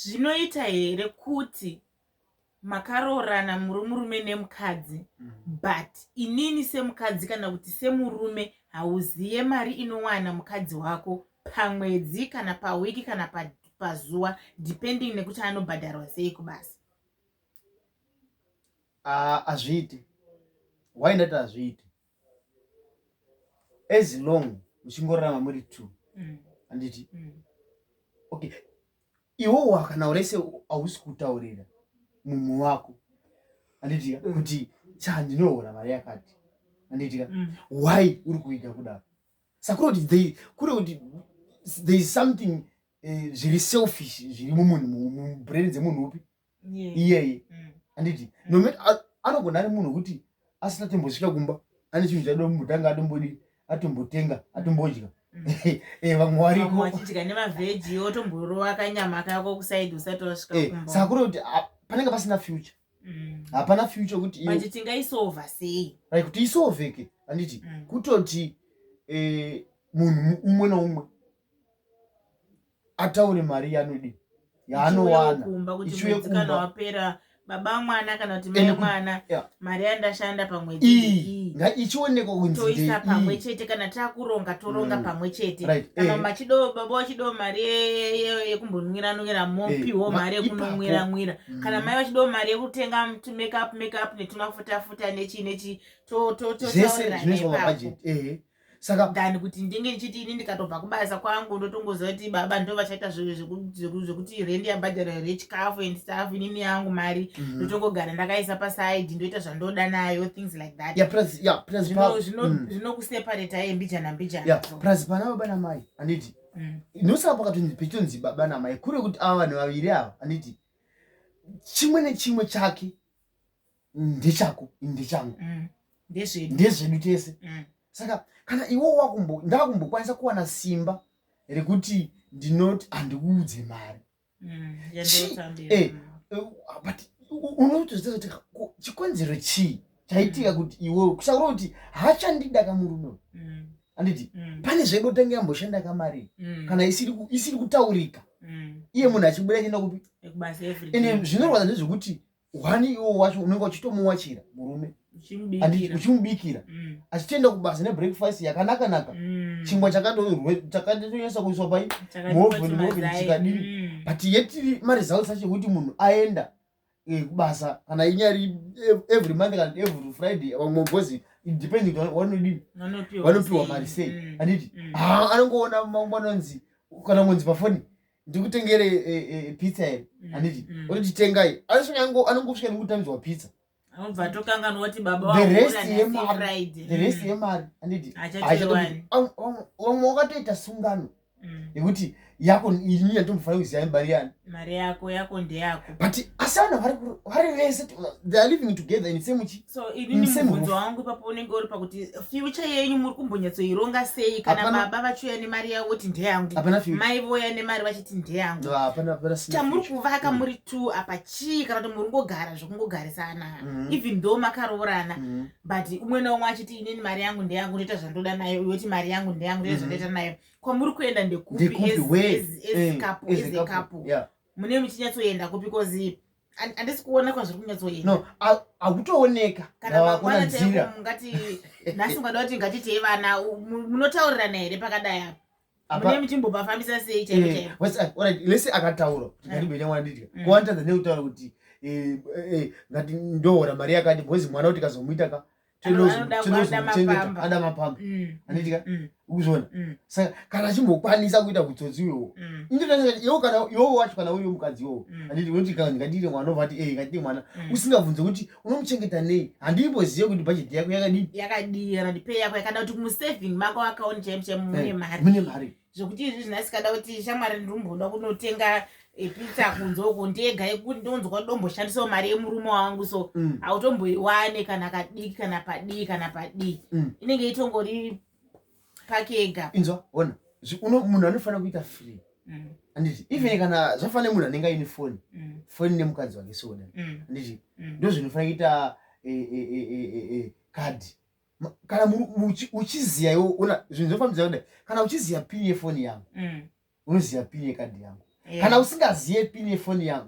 zvinoita here kuti makarorana murume nemukadzi but inini semukadzi kana kuti semurume hauziye mari inowana mukadzi wako pamwedzi kana pawiki kana pazuva depending nekuti anobhadharwa sei kubasa? Azviiti. Why ndati azviiti? As long muchingorarama muri 2 anditi okay, iwowo kana urese hausi kutaurira mumwe wako anditi kuti chandinohora mari yakati anditi why uri kuita kudaro? Sakuri kuti there is something zviri selfish zviri mubrain dzemunhu upi iyeye anditi nometi anogona ari munhu kuti asina tembosvika kumba ane chinhu chadombotanga atombotenga atombodya vamwe variko wachidya nemavheji otomborowa kanyama kako kusaidi usati wasvika kumba. Sakuri kuti panenge pasina future. Hapana future kuti manje tingaisova sei? Kuti isovheke anditi kutoti munhu umwe noumwe ataure mari yanodi yaanowana kumba kuti mwedzi kana wapera baba mwana kana kuti mai mwana mari yandashanda pamwedzi iyi ichionekwa kunzi toisa pamwe chete kana takuronga toronga pamwe chete kana machido baba wachido mari yekumbonwira mopiwo mari yekunomwira kana mai wachido mari yekutenga make up netumafuta nechi zvese zvinoiswa mabudget saka ndani kuti ndinge ndichiti ini ndikatobva kubasa kwangu ndotongoziva kuti baba ndo vachaita zvekuti rendi yabhadhara rechikafu and stuff inini yangu mari ndotongogara ndakaisa paside ndoita zvandoda nayo things like that. Zvinokuseparata mbijana plus pana baba namai anditi inosaka pakatonzi baba namai kuri kuti ava vanhu vaviri ava anditi chimwe nechimwe chake ndechako ndechangu ndezvedu tese. Saka kana iwo ndakumbokwanisa kuwana simba rekuti ndinoti handikuudze mari but unotoziva kuti chikonzero chii chaitika kuti iwewe kusakura kuti hachandida kamurume anditi pane zvaidotanga yamboshanda kamari kana isiri kutaurika iye munhu achibuda chienda kupi ende zvinorwadza ndezvekuti wani iwo wacho unenge uchitomuwachira murume uchimubikira achitenda kubasa nebreakfast yakanaka chingwa chakatonyesa kuiswa pai movheni chikadini but yetiri maresults acho kuti munhu aenda kubasa kana inyari every month kana every Friday vamwe mbozi depending vanopiwa mari sei anditi anongoona mangwananzi kana mwenzi pafoni ndikutengere pizza here anditi ototi tengai anongosvika nekutambidzwa pizza the rest yemari anditi vamwe wakatoita sungano yekuti yako ini yandomufanira kuziva mari yako ndeyako but asi vanhu vari vese they are living together in same so ini mubvunzo wangu ipapo unenge uri pakuti future yenyu muri kumbonyatsoironga sei kana baba vachiuya nemari yavo kuti ndeyangu mai voya nemari vachiti ndeyangu chamuri kuvaka muri 2 apa chii kana kuti muri ngogara zvokungogarisana even though makaroorana but umwe naumwe achiti inini mari yangu ndeyangu ndoita zvandoda nayo yoti mari yangu ndeyangu ndoita zvandoita nayo kwamuri kuenda ndekupi as a couple mune muchinyatsoenda kupi kozi handisi kuona kwazviri kunyatsoenda hakutooneka kana mangwana mungati nhasi ungada kuti ngatitei vana munotaurirana here pakadai apa mune muchimbopafambisa sei chaivo lese akataura tikatibeta mwana nditika kuwantadza nekutaura kuti ngati ndohora mari yakati bhozi mwana kuti kazomuita ada mapamba anditika ukuzona saka kana achimbokwanisa kuita kutsotsi iwewo iwo wacho kana uriyo mukadzi iwowo anditi unoti ngandire mwana ovati ngandire mwana usingabvunze kuti unomuchengeta nei handimbozive kuti bhajeti yako yakadii kana kuti pay yako yakada kuti musaving mako akaoni chaimuchaimu mune mari zvokuti izvi zvinasikada kuti shamwari ndirimboda kunotenga pizza kunzoko ndega yekuti ndonzwa ndomboshandisawo mari yemurume wangu so hautomboiwane kana kadiki kana padii kana padii inenge itongori pakega inzwa ona munhu anofanira kuita free anditi even kana zvafanira munhu anenge aine foni nemukadzi wake soda anditi ndo zvinofanira kuita kadhi kana uchiziya iwo ona zvinhu zvinofambidza kudai kana uchiziya pini yefoni yangu unoziya pini yekadhi yangu kana usingaziye pini yefoni yangu